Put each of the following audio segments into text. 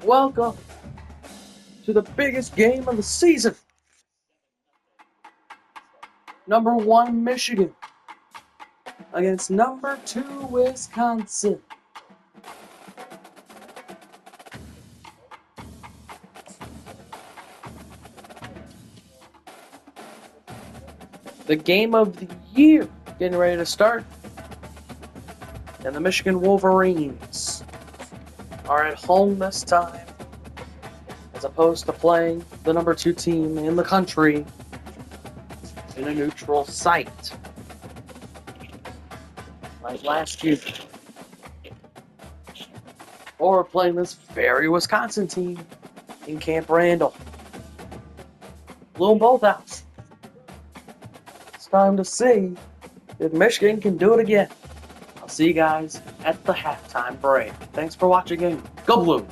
Welcome to the biggest game of the season. Number 1 Michigan against number 2 Wisconsin. The game of the year getting ready to start. And the Michigan Wolverines are at home this time, as opposed to playing the number 2 team in the country in a neutral site like last year. Or playing this very Wisconsin team in Camp Randall. Blew them both out. It's time to see if Michigan can do it again. I'll see you guys at the halftime break. Thanks for watching and go Blue!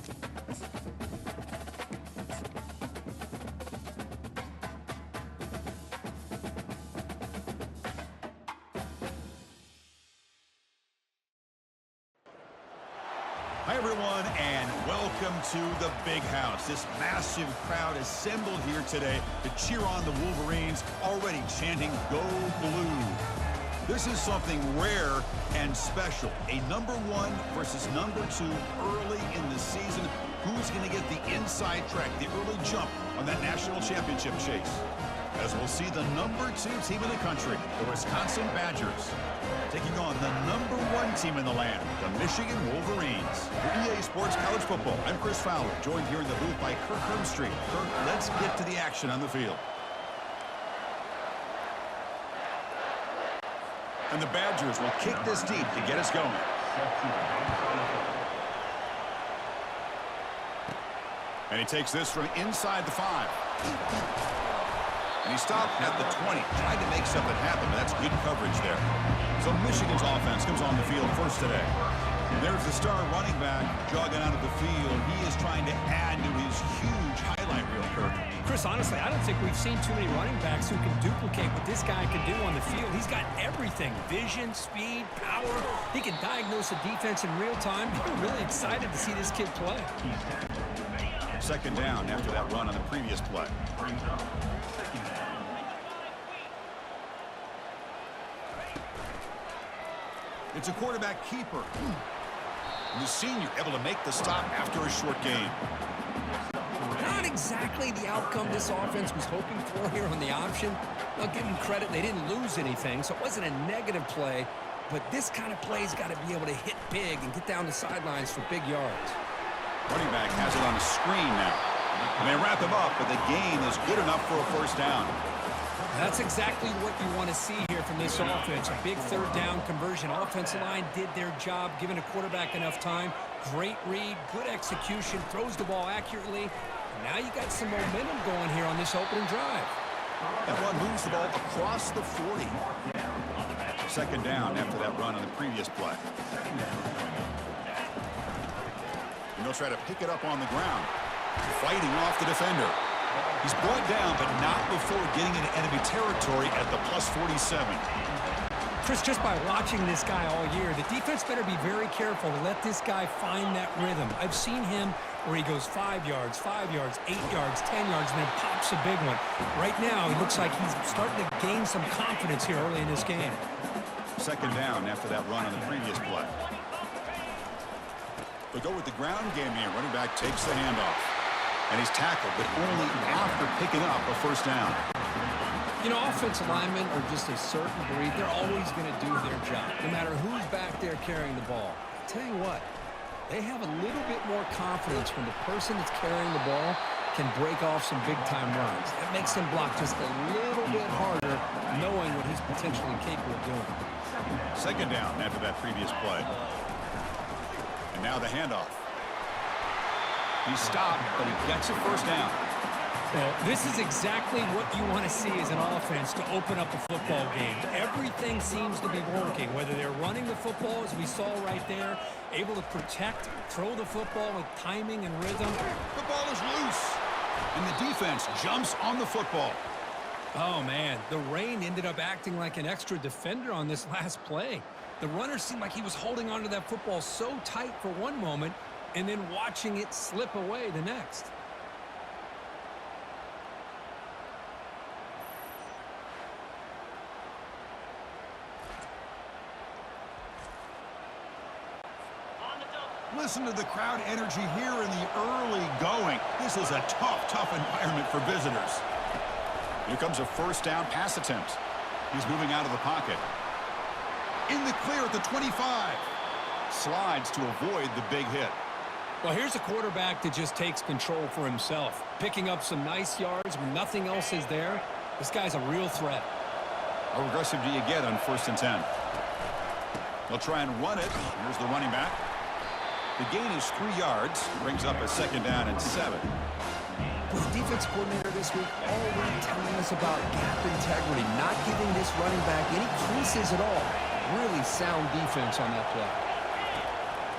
Hi everyone, and welcome to the Big House. This massive crowd assembled here today to cheer on the Wolverines, already chanting "Go Blue." This is something rare and special. A number 1 versus number 2 early in the season. Who's going to get the inside track, the early jump on that national championship chase? As we'll see the number 2 team in the country, the Wisconsin Badgers, taking on the number 1 team in the land, the Michigan Wolverines. For EA Sports College Football, I'm Chris Fowler, joined here in the booth by Kirk Hermstreet. Kirk, let's get to the action on the field. And the Badgers will kick this deep to get us going. And he takes this from inside the 5. And he stopped at the 20, tried to make something happen, but that's good coverage there. So Michigan's offense comes on the field first today. And there's the star running back jogging out of the field. He is trying to add to his huge highlight reel, Kirk. Chris, honestly, I don't think we've seen too many running backs who can duplicate what this guy can do on the field. He's got everything: vision, speed, power. He can diagnose the defense in real time. I'm really excited to see this kid play. Second down after that run on the previous play. It's a quarterback keeper. The senior able to make the stop after a short gain. Not exactly the outcome this offense was hoping for here on the option. I'll give them credit. They didn't lose anything, so it wasn't a negative play. But this kind of play's got to be able to hit big and get down the sidelines for big yards. Running back has it on a screen now. And they wrap him up, but the gain is good enough for a first down. That's exactly what you want to see here from this offense. A big third down conversion. Offensive line did their job, giving a quarterback enough time. Great read, good execution, throws the ball accurately. And now you got some momentum going here on this opening drive. That one moves the ball across the 40. Second down after that run on the previous play. And they'll try to pick it up on the ground. Fighting off the defender. He's brought down, but not before getting into enemy territory at the plus 47. Chris, just by watching this guy all year, the defense better be very careful to let this guy find that rhythm. I've seen him where he goes 5 yards, 8 yards, 10 yards, and then pops a big one. Right now, it looks like he's starting to gain some confidence here early in this game. Second down after that run on the previous play. They'll go with the ground game here. Running back takes the handoff. And he's tackled, but only after picking up a first down. You know, offensive linemen are just a certain breed. They're always going to do their job, no matter who's back there carrying the ball. I'll tell you what, they have a little bit more confidence when the person that's carrying the ball can break off some big-time runs. That makes them block just a little bit harder, knowing what he's potentially capable of doing. Second down after that previous play. And now the handoff. He stopped, but he gets a first down. Well, this is exactly what you want to see as an offense to open up a football game. Everything seems to be working, whether they're running the football, as we saw right there, able to protect, throw the football with timing and rhythm. The ball is loose, and the defense jumps on the football. Oh, man, the rain ended up acting like an extra defender on this last play. The runner seemed like he was holding onto that football so tight for one moment, and then watching it slip away the next. Listen to the crowd energy here in the early going. This is a tough environment for visitors. Here comes a first down pass attempt. He's moving out of the pocket. In the clear at the 25. Slides to avoid the big hit. Well, here's a quarterback that just takes control for himself. Picking up some nice yards when nothing else is there. This guy's a real threat. How aggressive do you get on 1st and 10? They'll try and run it. Here's the running back. The gain is 3 yards. Brings up a 2nd down and 7. Well, the defense coordinator this week already telling us about gap integrity, not giving this running back any creases at all. Really sound defense on that play.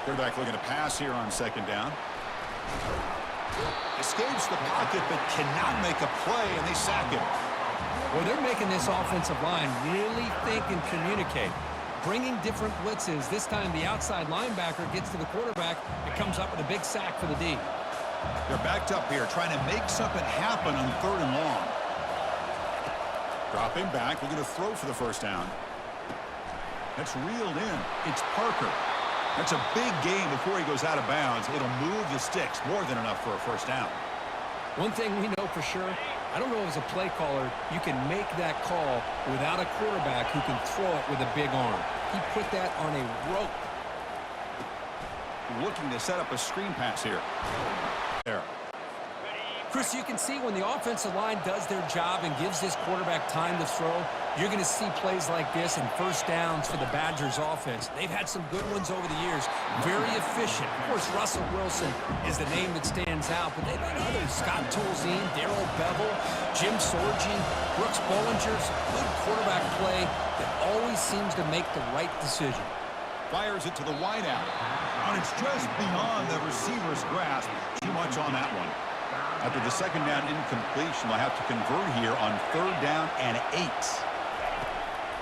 Quarterback looking to pass here on 2nd down. Escapes the pocket but cannot make a play, and they sack him. Well, they're making this offensive line really think and communicate. Bringing different blitzes. This time the outside linebacker gets to the quarterback. It comes up with a big sack for the D. They're backed up here trying to make something happen on 3rd and long. Dropping back. We're going to throw for the 1st down. That's reeled in. It's Parker. That's a big gain before he goes out of bounds. It'll move the sticks. More than enough for a 1st down. One thing we know for sure, I don't know as a play caller, you can make that call without a quarterback who can throw it with a big arm. He put that on a rope. Looking to set up a screen pass here. There. Chris, you can see when the offensive line does their job and gives this quarterback time to throw, you're going to see plays like this and 1st downs for the Badgers offense. They've had some good ones over the years. Very efficient. Of course, Russell Wilson is the name that stands out, but they've had others. Scott Tolzien, Darrell Bevel, Jim Sorgi, Brooks Bollinger's good quarterback play that always seems to make the right decision. Fires it to the wideout. And it's just beyond the receiver's grasp. Too much on that one. After the 2nd down incompletion, they'll have to convert here on 3rd down and 8.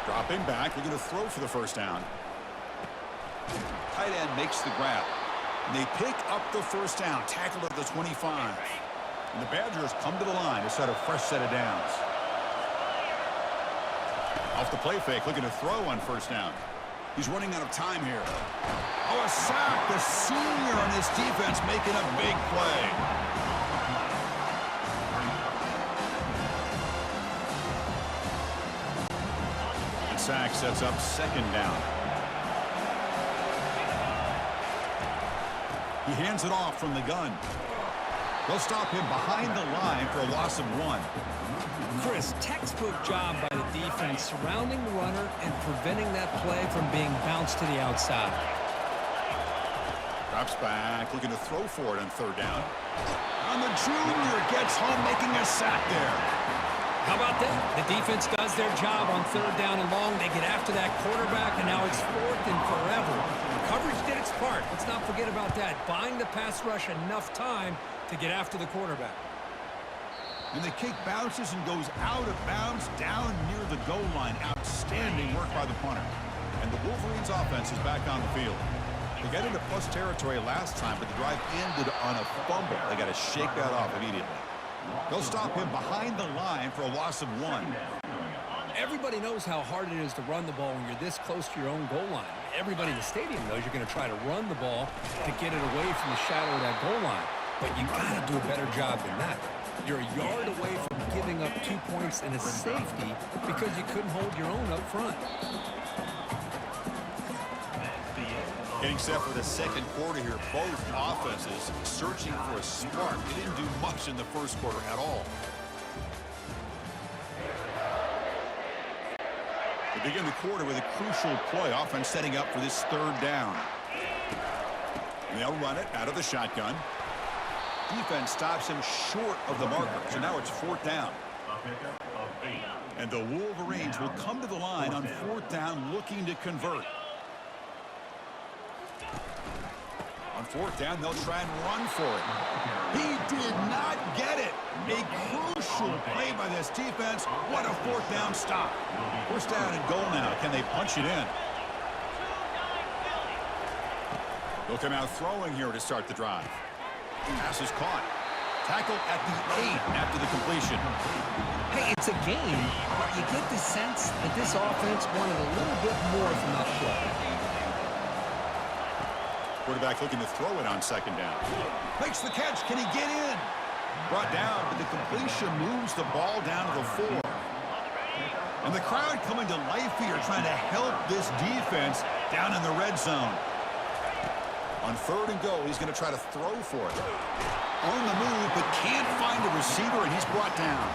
Dropping back, they're going to throw for the 1st down. Tight end makes the grab. And they pick up the 1st down, tackled at the 25. And the Badgers come to the line to set a fresh set of downs. Off the play fake, looking to throw on 1st down. He's running out of time here. Oh, a sack. The senior on this defense making a big play. Sack sets up 2nd down. He hands it off from the gun. They'll stop him behind the line for a loss of 1. Chris, textbook job by the defense surrounding the runner and preventing that play from being bounced to the outside. Drops back, looking to throw for it on 3rd down. And the junior gets home, making a sack there. How about that? The defense does their job on 3rd down and long. They get after that quarterback, and now it's 4th and forever. Coverage did its part. Let's not forget about that. Buying the pass rush enough time to get after the quarterback. And the kick bounces and goes out of bounds down near the goal line. Outstanding work by the punter. And the Wolverines offense is back on the field. They got into plus territory last time, but the drive ended on a fumble. They got to shake that off immediately. They'll stop him behind the line for a loss of 1. Everybody knows how hard it is to run the ball when you're this close to your own goal line. Everybody in the stadium knows you're going to try to run the ball to get it away from the shadow of that goal line. But you got to do a better job than that. You're a yard away from giving up 2 points and a safety because you couldn't hold your own up front. Getting set for the 2nd quarter here. Both offenses searching for a spark. They didn't do much in the 1st quarter at all. They begin the quarter with a crucial play. Offense setting up for this 3rd down. And they'll run it out of the shotgun. Defense stops him short of the marker. So now it's 4th down. And the Wolverines will come to the line on 4th down looking to convert. On 4th down, they'll try and run for it. He did not get it. A crucial play by this defense. What a 4th down stop. 1st down and goal now. Can they punch it in? He'll come out throwing here to start the drive. Pass is caught. Tackle at the 8 after the completion. Hey, it's a game, but you get the sense that this offense wanted a little bit more from that play. Quarterback looking to throw it on second down. Makes the catch. Can he get in? Brought down, but the completion moves the ball down to the 4. And the crowd coming to life here, trying to help this defense down in the red zone. On 3rd and go, he's going to try to throw for it. On the move, but can't find a receiver, and he's brought down.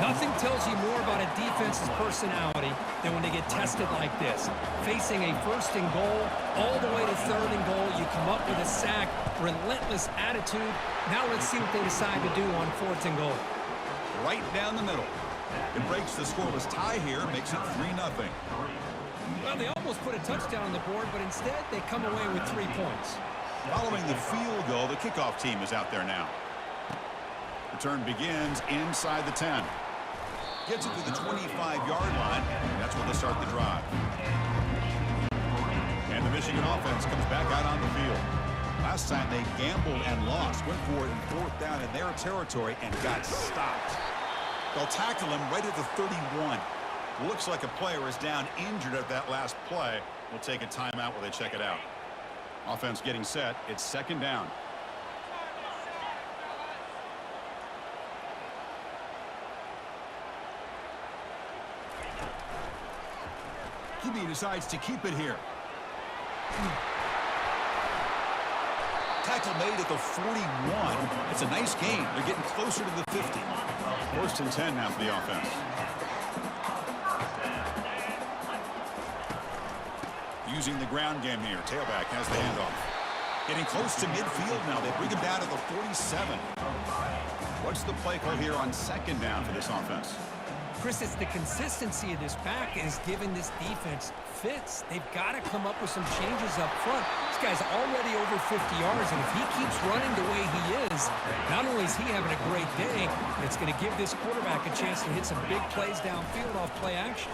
Nothing tells you more about a defense's personality than when they get tested like this. Facing a 1st and goal, all the way to 3rd and goal, you come up with a sack, relentless attitude. Now let's see what they decide to do on 4th and goal. Right down the middle. It breaks the scoreless tie here, makes it 3-0. Well, they almost put a touchdown on the board, but instead they come away with 3 points. Following the field goal, the kickoff team is out there now. Return begins inside the 10. Gets it to the 25-yard line. That's where they start the drive. And the Michigan offense comes back out on the field. Last time they gambled and lost. Went for it in 4th down in their territory and got stopped. They'll tackle him right at the 31. Looks like a player is down injured at that last play. We'll take a timeout while they check it out. Offense getting set. It's 2nd down. QB decides to keep it here. Tackle made at the 41. It's a nice gain. They're getting closer to the 50. 1st and 10 now for the offense. Using the ground game here. Tailback has the handoff. Getting close to midfield now. They bring him down to the 47. What's the play call here on 2nd down for this offense? Chris, it's the consistency of this back is giving this defense fits. They've got to come up with some changes up front. This guy's already over 50 yards, and if he keeps running the way he is, not only is he having a great day, it's going to give this quarterback a chance to hit some big plays downfield off play action.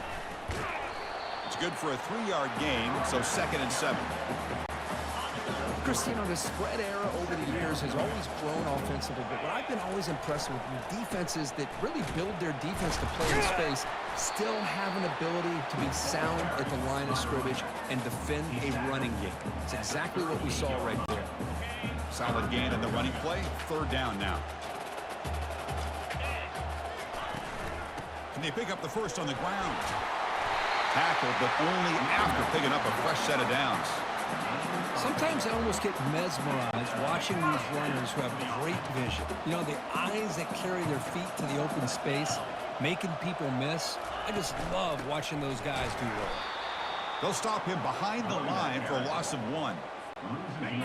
It's good for a 3-yard gain, so 2nd and 7. Chris, you know, the spread era over the years has always grown offensively, but what I've been always impressed with defenses that really build their defense to play in space still have an ability to be sound at the line of scrimmage and defend a running game. It's exactly what we saw right there. Solid gain in the running play. 3rd down now. Can they pick up the first on the ground? Tackled, but only after picking up a fresh set of downs. Sometimes I almost get mesmerized watching these runners who have great vision. You know, the eyes that carry their feet to the open space, making people miss. I just love watching those guys do work. They'll stop him behind the line for a loss of 1.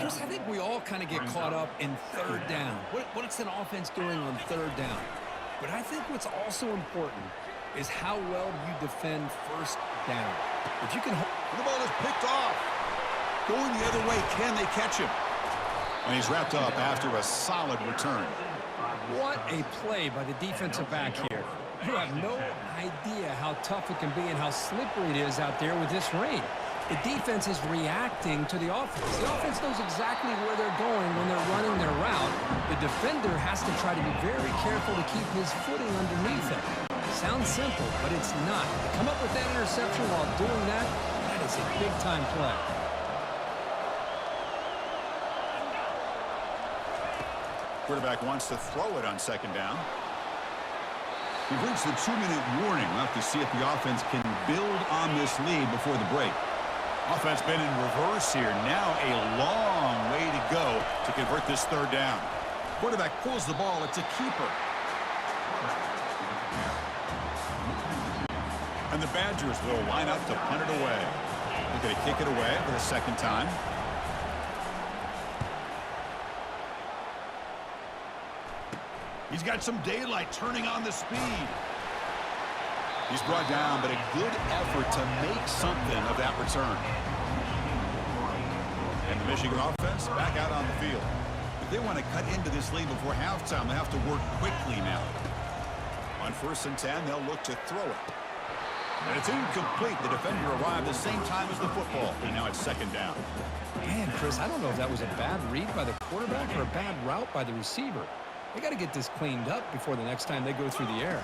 Chris, I think we all kind of get caught up in 3rd down. What's an offense doing on 3rd down? But I think what's also important is how well you defend 1st down. If you can hold... The ball is picked off. Going the other way, can they catch him? And he's wrapped up after a solid return. What a play by the defensive back here. You have no idea how tough it can be and how slippery it is out there with this rain. The defense is reacting to the offense. The offense knows exactly where they're going when they're running their route. The defender has to try to be very careful to keep his footing underneath him. Sounds simple, but it's not. To come up with that interception while doing that, that is a big-time play. Quarterback wants to throw it on 2nd down. We've reached the 2-minute warning. We'll have to see if the offense can build on this lead before the break. Offense been in reverse here. Now a long way to go to convert this 3rd down. Quarterback pulls the ball. It's a keeper. And the Badgers will line up to punt it away. They're going to kick it away for the 2nd time. He's got some daylight, turning on the speed. He's brought down, but a good effort to make something of that return. And the Michigan offense back out on the field. If they want to cut into this lead before halftime, they have to work quickly now. On 1st and 10, they'll look to throw it. And it's incomplete. The defender arrived the same time as the football. And now it's second down. Man, Chris, I don't know if that was a bad read by the quarterback or a bad route by the receiver. They got to get this cleaned up before the next time they go through the air.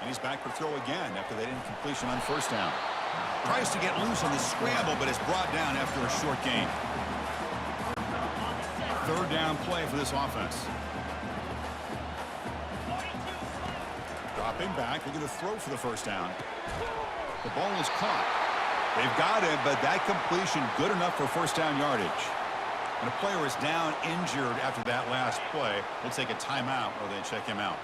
And he's back for throw again after that incompletion on first down. Tries to get loose on the scramble, but is brought down after a short gain. Third down play for this offense. Dropping back, looking to throw for the first down. The ball is caught. They've got him, but that completion good enough for first down yardage. And a player is down injured after that last play. We'll take a timeout or they check him out.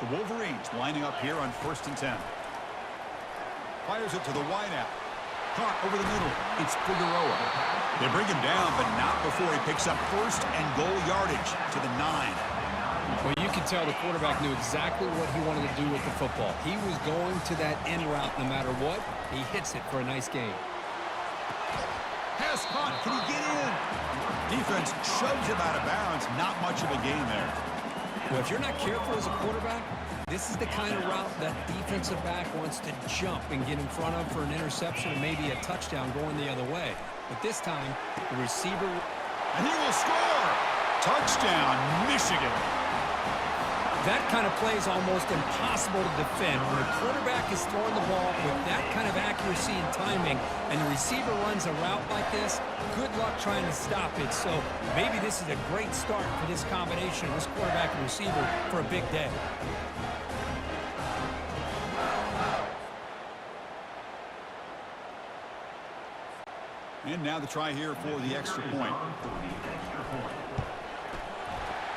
The Wolverines lining up here on 1st and 10. Fires it to the wideout. Caught over the middle. It's Figueroa. They bring him down, but not before he picks up first and goal yardage to the 9. Well, you can tell the quarterback knew exactly what he wanted to do with the football. He was going to that end route no matter what. He hits it for a nice gain. Pass caught. Can he get in? Defense shoves him out of bounds. Not much of a gain there. Well, if you're not careful as a quarterback, this is the kind of route that defensive back wants to jump and get in front of for an interception and maybe a touchdown going the other way. But this time, the receiver... And he will score! Touchdown, Michigan! That kind of play is almost impossible to defend. When a quarterback is throwing the ball with that kind of accuracy and timing, and the receiver runs a route like this, good luck trying to stop it. So maybe this is a great start for this combination, this quarterback and receiver, for a big day. And now the try here for the extra point.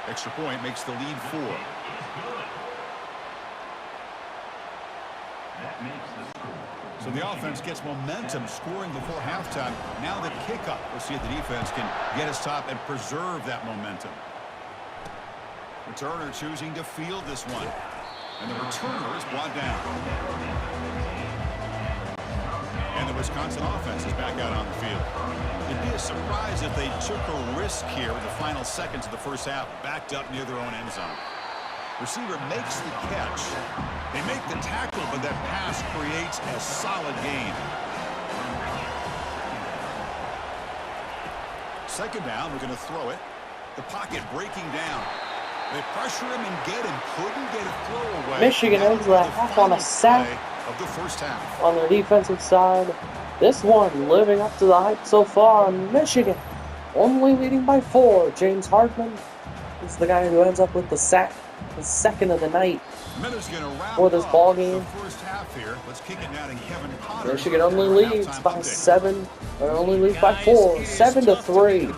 Extra point makes the lead 4. So the offense gets momentum scoring before halftime. Now the kickoff. We'll see if the defense can get a stop and preserve that momentum. Returner choosing to field this one. And the returner is brought down. And the Wisconsin offense is back out on the field. It'd be a surprise if they took a risk here in the final seconds of the first half, backed up near their own end zone. Receiver makes the catch. They make the tackle, but that pass creates a solid gain. Second down, we're going to throw it. The pocket breaking down. They pressure him and get him. Couldn't get a throw away. Michigan ends the half on a sack of the first half. On their defensive side. This one living up to the hype so far. Michigan only leading by 4. James Hardman is the guy who ends up with the sack. The second of the night for this ball game. First half here. Let's kick it now to Kevin Potter. Michigan only leads by 7, or only leads by 4, 7-3.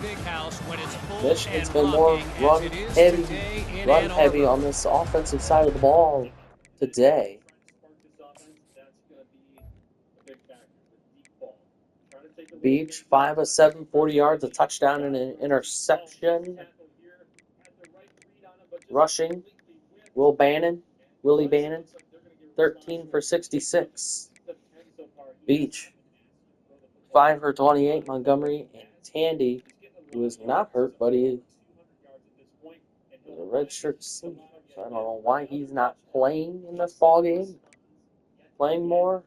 Michigan's been more run heavy on this offensive side of the ball today. Beach 5 of 7, 40 yards, a touchdown and an interception. Rushing, Willie Bannon, 13 for 66. Beach, 5 for 28. Montgomery and Tandy, who is not hurt, but he is a redshirt senior. So I don't know why he's not playing in this ball game. Playing more.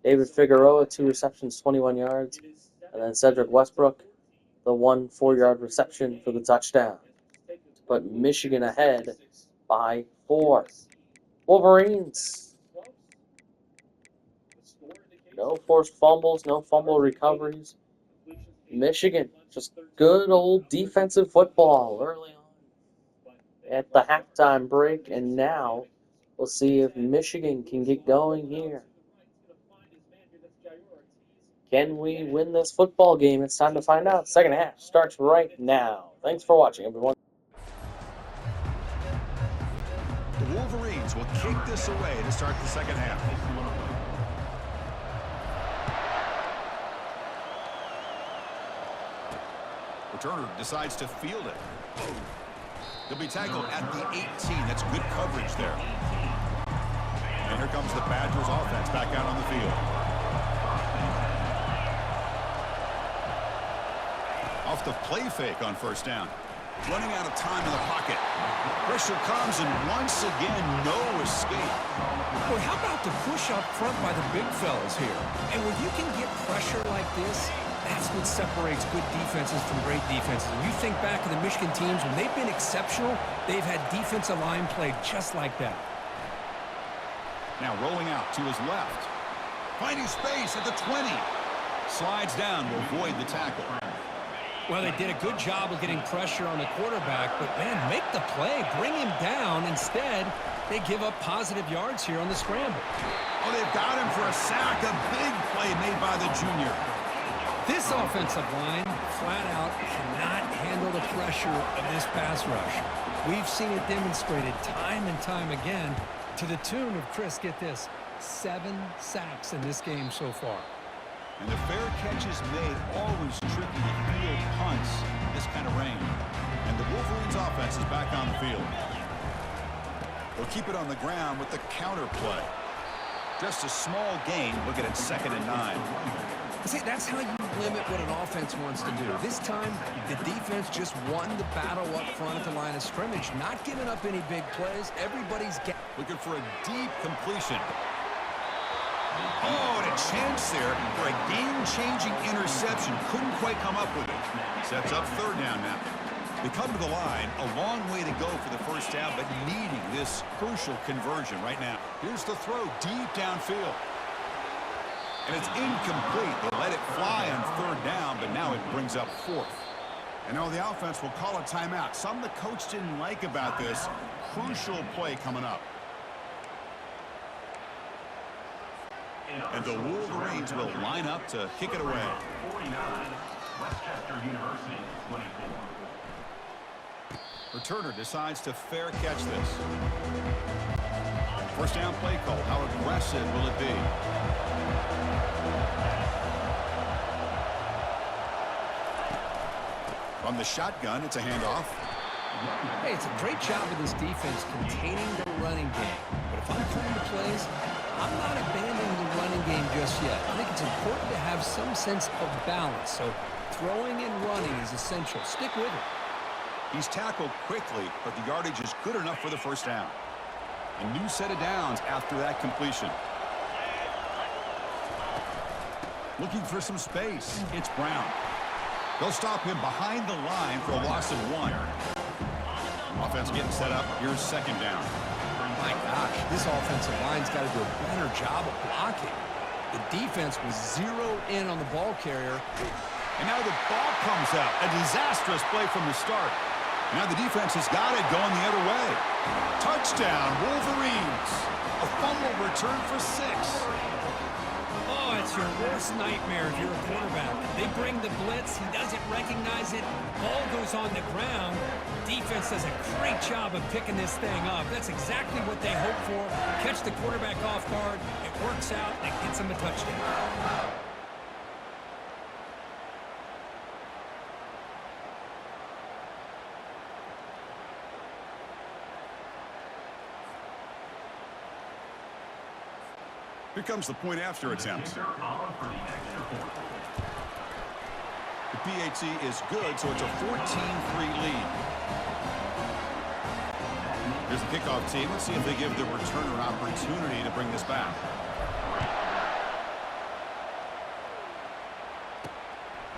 David Figueroa, 2 receptions, 21 yards. And then Cedric Westbrook, the 1 4-yard reception for the touchdown. Put Michigan ahead by 4. Wolverines. No forced fumbles, no fumble recoveries. Michigan, just good old defensive football early on at the halftime break. And now we'll see if Michigan can get going here. Can we win this football game? It's time to find out. Second half starts right now. Thanks for watching, everyone. The Wolverines will kick this away to start the second half. Returner decides to field it. He'll be tackled at the 18. That's good coverage there. And here comes the Badgers offense back out on the field. Off the play fake on first down. Running out of time in the pocket. Pressure comes, and once again, no escape. Boy, how about the push up front by the big fellas here? And when you can get pressure like this, that's what separates good defenses from great defenses. When you think back to the Michigan teams, when they've been exceptional, they've had defensive line play just like that. Now rolling out to his left. Finding space at the 20. Slides down to avoid the tackle. Well, they did a good job of getting pressure on the quarterback, but, man, make the play. Bring him down. Instead, they give up positive yards here on the scramble. Oh, they've got him for a sack. A big play made by the junior. This offensive line, flat out, cannot handle the pressure of this pass rush. We've seen it demonstrated time and time again to the tune of, Chris, get this, 7 sacks in this game so far. And the fair catches made, always tricky to field punts in this kind of rain. And the Wolverines offense is back on the field. They'll keep it on the ground with the counter play. Just a small gain, looking at 2nd and 9. See, that's how you limit what an offense wants to do. This time, the defense just won the battle up front at the line of scrimmage, not giving up any big plays. Everybody's looking for a deep completion. Oh, and a chance there for a game-changing interception. Couldn't quite come up with it. Sets up 3rd down now. They come to the line, a long way to go for the first down, but needing this crucial conversion right now. Here's the throw deep downfield. And it's incomplete. They let it fly on 3rd down, but now it brings up 4th. And now the offense will call a timeout. Something the coach didn't like about this. Crucial play coming up. And the Wolverines will line up to kick it away. 49, Westchester University, 24. Returner decides to fair catch this. First down play call. How aggressive will it be? From the shotgun, it's a handoff. Hey, it's a great job of this defense containing the running game. But if I'm calling the plays, I'm not abandoning the running game just yet. I think it's important to have some sense of balance. So throwing and running is essential. Stick with it. He's tackled quickly, but the yardage is good enough for the first down. A new set of downs after that completion. Looking for some space. It's Brown. They'll stop him behind the line for a loss of 1. Offense getting set up. Here's 2nd down. My gosh, this offensive line's got to do a better job of blocking. The defense was zeroed in on the ball carrier. And now the ball comes out. A disastrous play from the start. Now the defense has got it going the other way. Touchdown, Wolverines. A fumble return for 6. Oh, it's your worst nightmare if you're a quarterback. They bring the blitz. He doesn't recognize it. Ball goes on the ground. Defense does a great job of picking this thing up. That's exactly what they hope for. Catch the quarterback off guard. It works out. It gets him a touchdown. Here comes the point after attempt. The PAT is good, so it's a 14-3 lead. Here's the kickoff team. Let's see if they give the returner an opportunity to bring this back.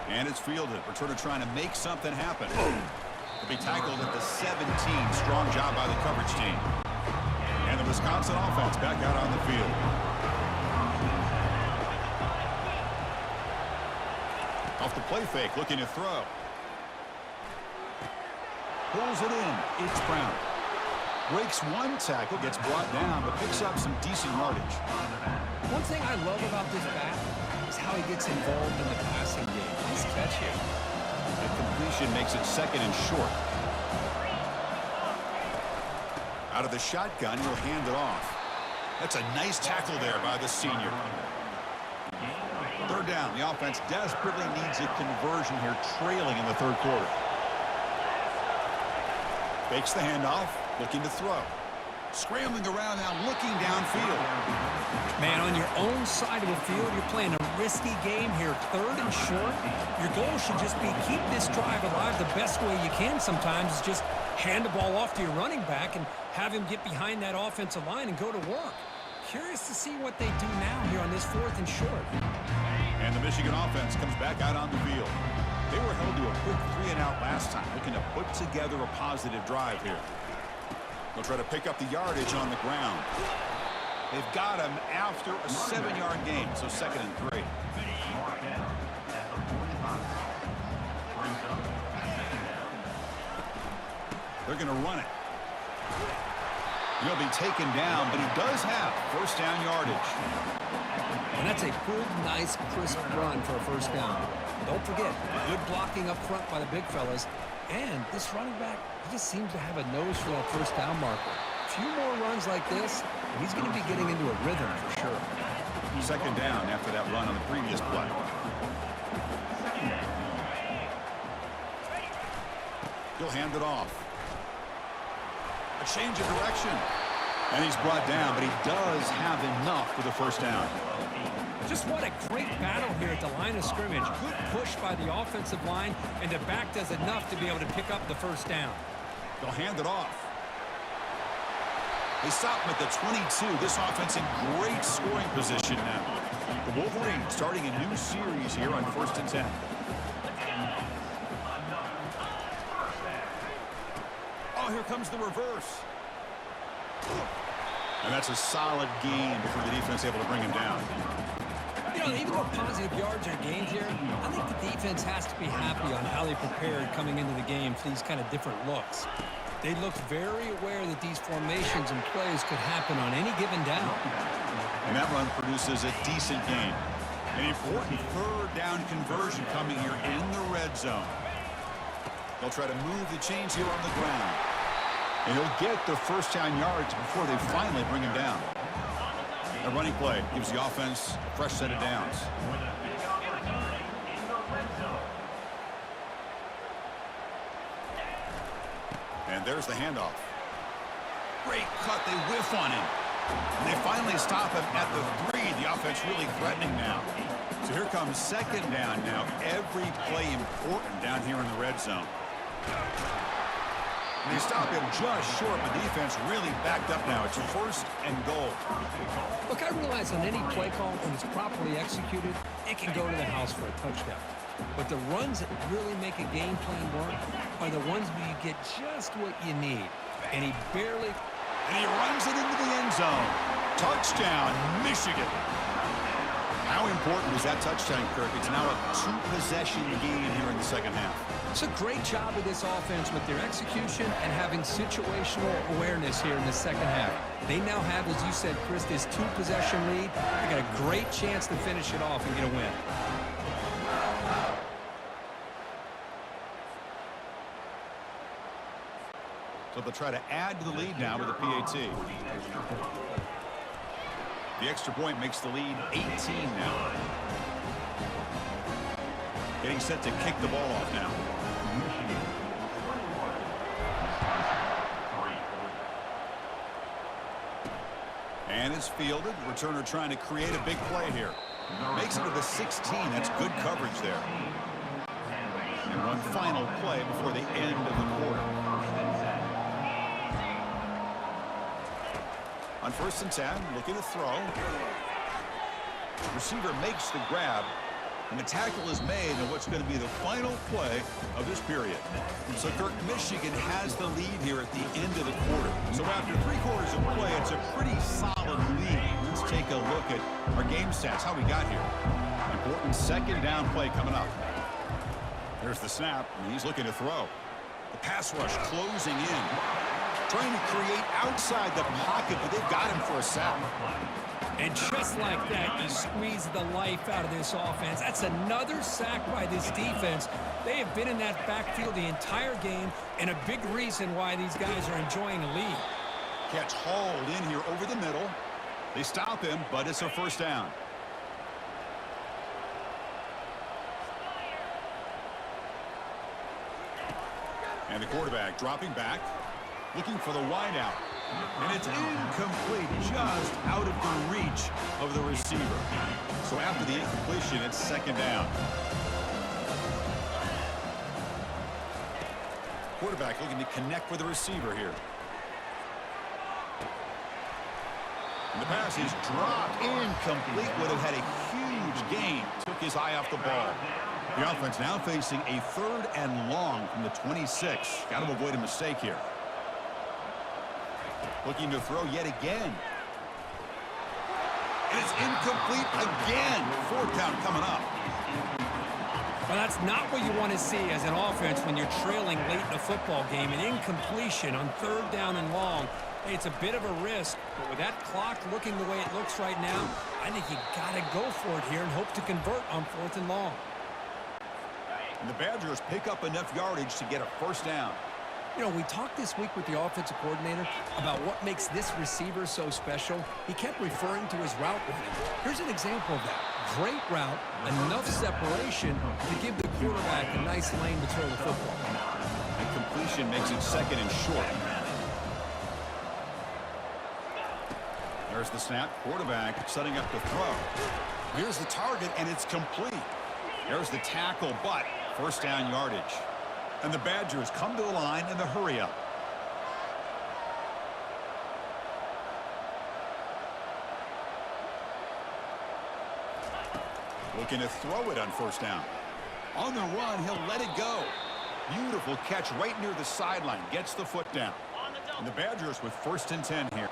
And it's fielded. Returner trying to make something happen. Will be tackled at the 17. Strong job by the coverage team. And the Wisconsin offense back out on the field. Off the play fake, looking to throw. Pulls it in. It's Brown. Breaks one tackle, gets brought down, but picks up some decent yardage. One thing I love about this back is how he gets involved in the passing game. Nice catch here. The completion makes it 2nd and short. Out of the shotgun, he'll hand it off. That's a nice tackle there by the senior. 3rd down. The offense desperately needs a conversion here, trailing in the 3rd quarter. Fakes the handoff, looking to throw. Scrambling around now, looking downfield. Man, on your own side of the field, you're playing a risky game here. 3rd and short. Your goal should just be keep this drive alive the best way you can sometimes is just hand the ball off to your running back and have him get behind that offensive line and go to work. Curious to see what they do now here on this 4th and short. And the Michigan offense comes back out on the field. They were held to a quick 3-and-out last time, looking to put together a positive drive here. They'll try to pick up the yardage on the ground. They've got him after a 7-yard gain, so 2nd and 3. They're going to run it. He'll be taken down, but he does have 1st down yardage. And that's a good, nice, crisp run for a 1st down. Don't forget, good blocking up front by the big fellas. And this running back, he just seems to have a nose for that 1st down marker. A few more runs like this, and he's going to be getting into a rhythm for sure. 2nd down after that run on the previous play. He'll hand it off. A change of direction. And he's brought down, but he does have enough for the 1st down. Just what a great battle here at the line of scrimmage. Good push by the offensive line, and the back does enough to be able to pick up the 1st down. They'll hand it off. They stop him at the 22. This offense in great scoring position now. The Wolverines starting a new series here on 1st and 10. Oh, here comes the reverse. And that's a solid gain before the defense able to bring him down. You know, even though positive yards are gained here, I think the defense has to be happy on how they prepared coming into the game for these kind of different looks. They looked very aware that these formations and plays could happen on any given down. And that run produces a decent gain. An important 3rd down conversion coming here in the red zone. They'll try to move the chains here on the ground. And he'll get the 1st down yards before they finally bring him down. A running play gives the offense a fresh set of downs. And there's the handoff. Great cut. They whiff on him. And they finally stop him at the 3. The offense really threatening now. So here comes 2nd down now. Every play important down here in the red zone. And they stop him just short. The defense really backed up now. It's 1st and goal. Look, I realize on any play call, when it's properly executed, it can go to the house for a touchdown. But the runs that really make a game plan work are the ones where you get just what you need. And he barely... And he runs it into the end zone. Touchdown, Michigan. How important was that touchdown, Kirk? It's now a 2-possession game here in the 2nd half. It's a great job of this offense with their execution and having situational awareness here in the 2nd half. They now have, as you said, Chris, this 2-possession lead. They got a great chance to finish it off and get a win. So they'll try to add to the lead now with a PAT. The extra point makes the lead 18 now. Getting set to kick the ball off now. And it's fielded. Returner trying to create a big play here. Makes it to the 16. That's good coverage there. And one final play before the end of the quarter. On 1st and 10, looking to throw. Receiver makes the grab. And the tackle is made in what's going to be the final play of this period. So Kirk, Michigan has the lead here at the end of the quarter. So after 3 quarters of play, it's a pretty solid lead. Let's take a look at our game stats, how we got here. Important 2nd down play coming up. There's the snap, and he's looking to throw. The pass rush closing in. Trying to create outside the pocket, but they've got him for a sack. And just like that, you squeeze the life out of this offense. That's another sack by this defense. They have been in that backfield the entire game, and a big reason why these guys are enjoying a lead. Catch hauled in here over the middle. They stop him, but it's a 1st down. And the quarterback dropping back, looking for the wide out. And it's incomplete, just out of the reach of the receiver. So after the incompletion, it's second down. Quarterback looking to connect with the receiver here. And the pass is dropped. Incomplete. Would have had a huge gain. Took his eye off the ball. The offense now facing a 3rd and long from the 26. Got to avoid a mistake here. Looking to throw yet again. And it's incomplete again. 4th down coming up. Well, that's not what you want to see as an offense when you're trailing late in a football game. An incompletion on 3rd down and long. Hey, it's a bit of a risk, but with that clock looking the way it looks right now, I think you got to go for it here and hope to convert on 4th and long. And the Badgers pick up enough yardage to get a 1st down. You know, we talked this week with the offensive coordinator about what makes this receiver so special. He kept referring to his route running. Here's an example of that. Great route, enough separation to give the quarterback a nice lane to throw the football. And completion makes it 2nd and short. There's the snap. Quarterback setting up the throw. Here's the target, and it's complete. There's the tackle, but 1st down yardage. And the Badgers come to the line in the hurry-up. Looking to throw it on 1st down. On the run, he'll let it go. Beautiful catch right near the sideline. Gets the foot down. And the Badgers with 1st and 10 here.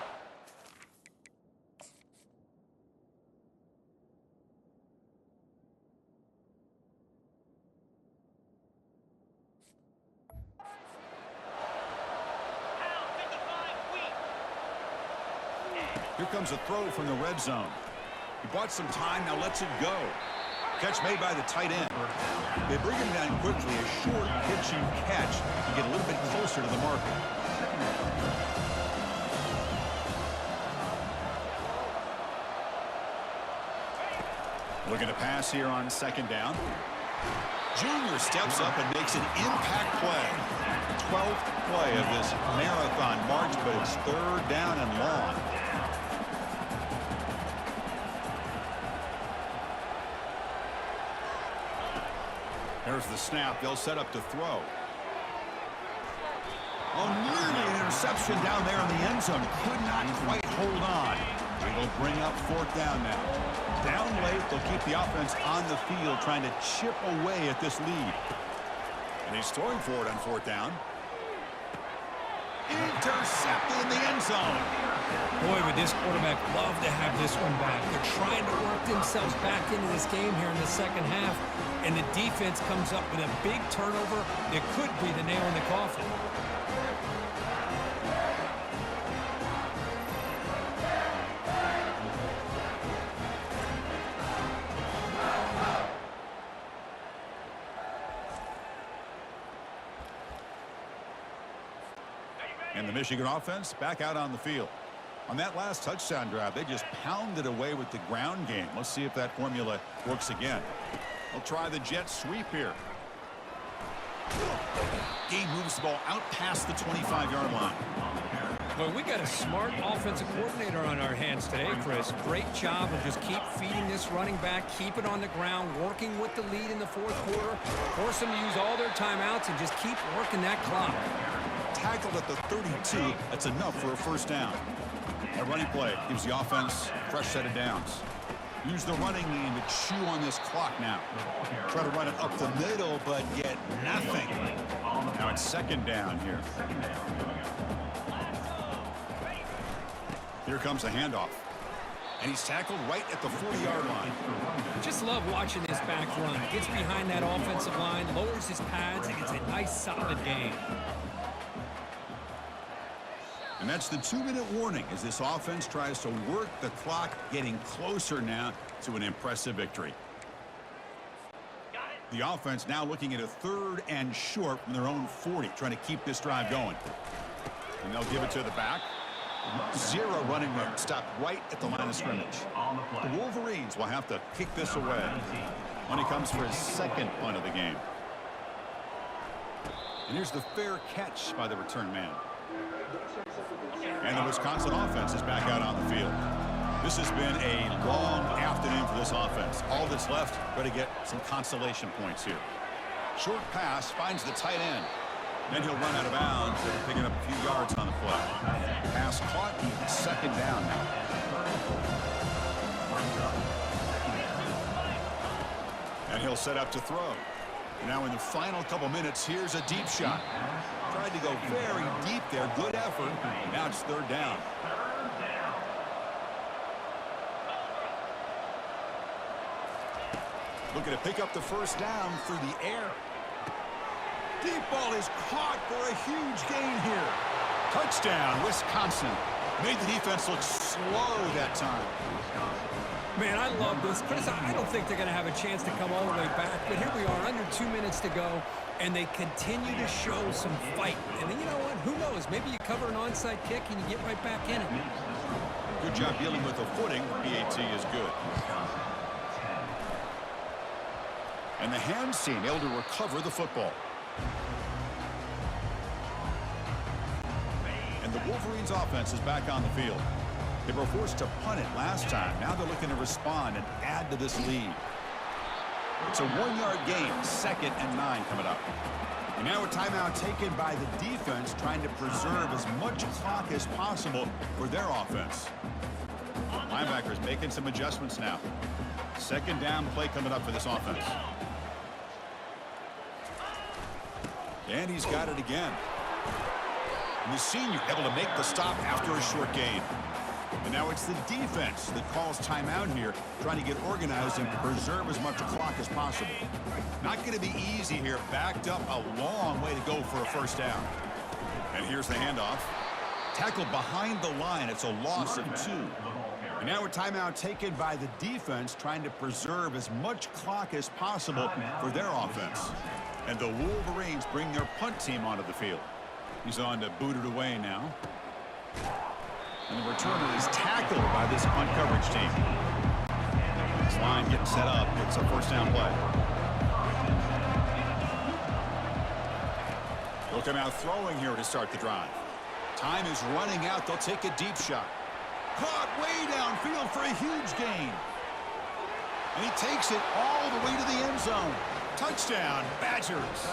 Here comes a throw from the red zone. He bought some time, now lets it go. Catch made by the tight end. They bring him down quickly, a short pitching catch to get a little bit closer to the marker. Looking to pass here on 2nd down. Junior steps up and makes an impact play. 12th play of this marathon march, but it's 3rd down and long. There's the snap. They'll set up to throw. Oh, nearly an interception down there in the end zone. Could not quite hold on. It'll bring up 4th down now. Down late, they'll keep the offense on the field trying to chip away at this lead. And he's throwing for it on 4th down. Intercepted in the end zone. Boy, would this quarterback love to have this one back. They're trying to work themselves back into this game here in the 2nd half, and the defense comes up with a big turnover that could be the nail in the coffin. And the Michigan offense back out on the field. On that last touchdown drive, they just pounded away with the ground game. Let's see if that formula works again. They'll try the jet sweep here. Game moves the ball out past the 25-yard line. Well, we got a smart offensive coordinator on our hands today, Chris. Great job of just keep feeding this running back, keep it on the ground, working with the lead in the 4th quarter, force them to use all their timeouts, and just keep working that clock. Tackled at the 32. That's enough for a 1st down. A running play gives the offense a fresh set of downs. Use the running game to chew on this clock now. Try to run it up the middle, but get nothing. Now it's 2nd down here. Here comes the handoff. And he's tackled right at the 40-yard line. Just love watching this back run. Gets behind that offensive line, lowers his pads, and gets a nice solid gain. And that's the 2-minute warning as this offense tries to work the clock, getting closer now to an impressive victory. The offense now looking at a 3rd and short from their own 40, trying to keep this drive going. And they'll give it to the back. 0 running room, stopped right at the line of scrimmage. The Wolverines will have to kick this away when he comes for his 2nd punt of the game. And here's the fair catch by the return man. And the Wisconsin offense is back out on the field. This has been a long afternoon for this offense. All that's left, got to get some consolation points here. Short pass finds the tight end. Then he'll run out of bounds, picking up a few yards on the play. Pass caught, second down now. And he'll set up to throw. Now in the final couple minutes, here's a deep shot. Tried to go very deep there. Good effort. Now it's third down. Looking to pick up the first down through the air. Deep ball is caught for a huge gain here. Touchdown, Wisconsin. Made the defense look slow that time. Man, I love this. Chris, I don't think they're going to have a chance to come all the way back, but here we are, under 2 minutes to go, and they continue to show some fight. And then, you know what? Who knows? Maybe you cover an onside kick and you get right back in it. Good job dealing with the footing. BAT is good. And the hands team able to recover the football. And the Wolverines offense is back on the field. They were forced to punt it last time. Now they're looking to respond and add to this lead. It's a 1-yard gain, 2nd and 9 coming up. And now a timeout taken by the defense, trying to preserve as much clock as possible for their offense. Linebackers making some adjustments now. 2nd down play coming up for this offense. And he's got it again. And the senior able to make the stop after a short gain. And now it's the defense that calls timeout here, trying to get organized and preserve as much clock as possible. Not going to be easy here. Backed up a long way to go for a first down. And here's the handoff. Tackled behind the line. It's a loss of 2. And now a timeout taken by the defense, trying to preserve as much clock as possible for their offense. And the Wolverines bring their punt team onto the field. He's on to boot it away now. And the returner is tackled by this punt coverage team. This line getting set up. It's a first down play. They'll come out throwing here to start the drive. Time is running out. They'll take a deep shot. Caught way downfield for a huge gain. And he takes it all the way to the end zone. Touchdown, Badgers.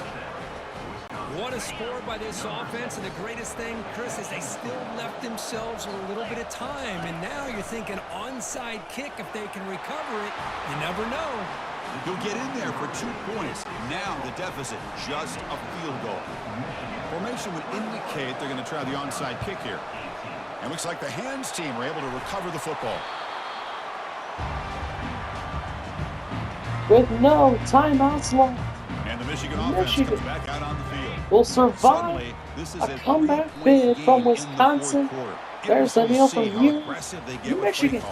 What a score by this offense, and the greatest thing, Chris, is they still left themselves a little bit of time, and now you're thinking onside kick if they can recover it. You never know. He'll get in there for 2 points. Now the deficit, just a field goal. Formation would indicate they're going to try the onside kick here. And looks like the hands team are able to recover the football. With no timeouts left, And the Michigan offense comes back out on the field. will survive Suddenly, this is a comeback bid from Wisconsin. There's the kneel from you. Michigan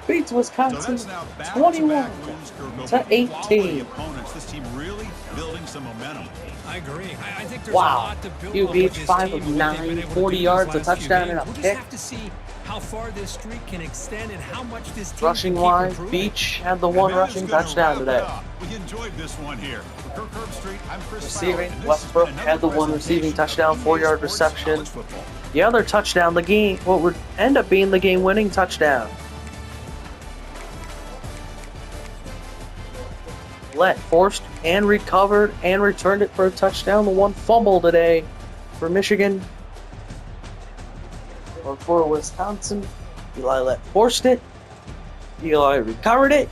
beats Wisconsin 21-18. This team really building some momentum. I agree. I think there's a Wow. lot to build You on beat with this 5 team of and what they've 9, been able to 40 do yards, these a last few touchdown, and a games. We'll pick. just have to see how far this streak can extend and how much this team Rushing can keep wise, improving. Beach had the one And that is rushing gonna touchdown wrap it today. up. We enjoyed this one here. For Kirk Herbstreit, I'm Chris Receiving, Fowler, and this has Westbrook been had the another one receiving presentation touchdown, of 4-yard Sports reception. College Football. The other touchdown, the game, what would end up being the game-winning touchdown. Forced and recovered and returned it for a touchdown. The one fumble today for Michigan. Or for Wisconsin. Eli Lett forced it. Eli recovered it.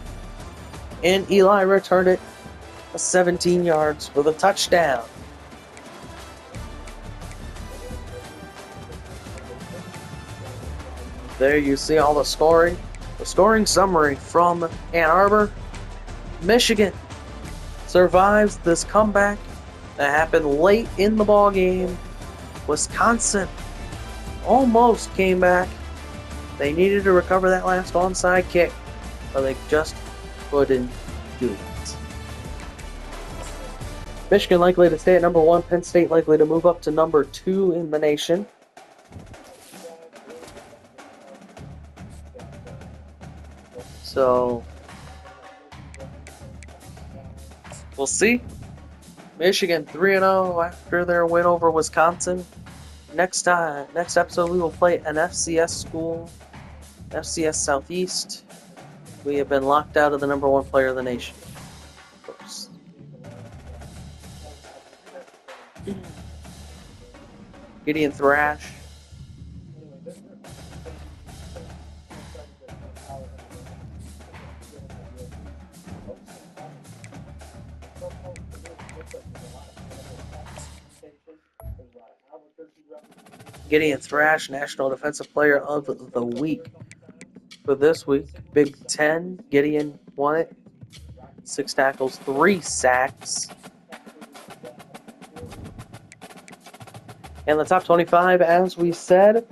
And Eli returned it 17 yards for the touchdown. There you see all the scoring. The scoring summary from Ann Arbor. Michigan survives this comeback that happened late in the ball game. Wisconsin almost came back. They needed to recover that last onside kick, but they just couldn't do it. Michigan likely to stay at number 1. Penn State likely to move up to number 2 in the nation. So we'll see. Michigan 3-0 after their win over Wisconsin. next episode we will play an FCS school, FCS Southeast. We have been locked out of the #1 player of the nation. Oops. Gideon Thrash. Gideon Thrash, National Defensive Player of the Week. For this week, Big Ten, Gideon won it. 6 tackles, 3 sacks. And the top 25, as we said,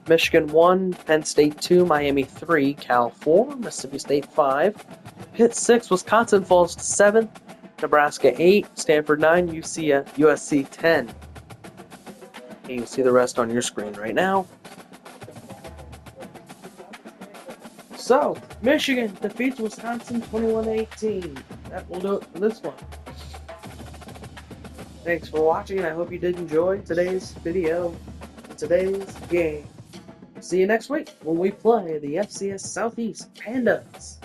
Michigan 1, Penn State 2, Miami 3, Cal 4, Mississippi State 5, Pitt 6, Wisconsin falls to 7, Nebraska 8, Stanford 9, USC 10. You can see the rest on your screen right now. So, Michigan defeats Wisconsin 21-18. That will do it for this one. Thanks for watching, and I hope you did enjoy today's video, today's game. See you next week when we play the FCS Southeast Pandas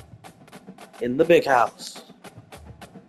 in the Big House.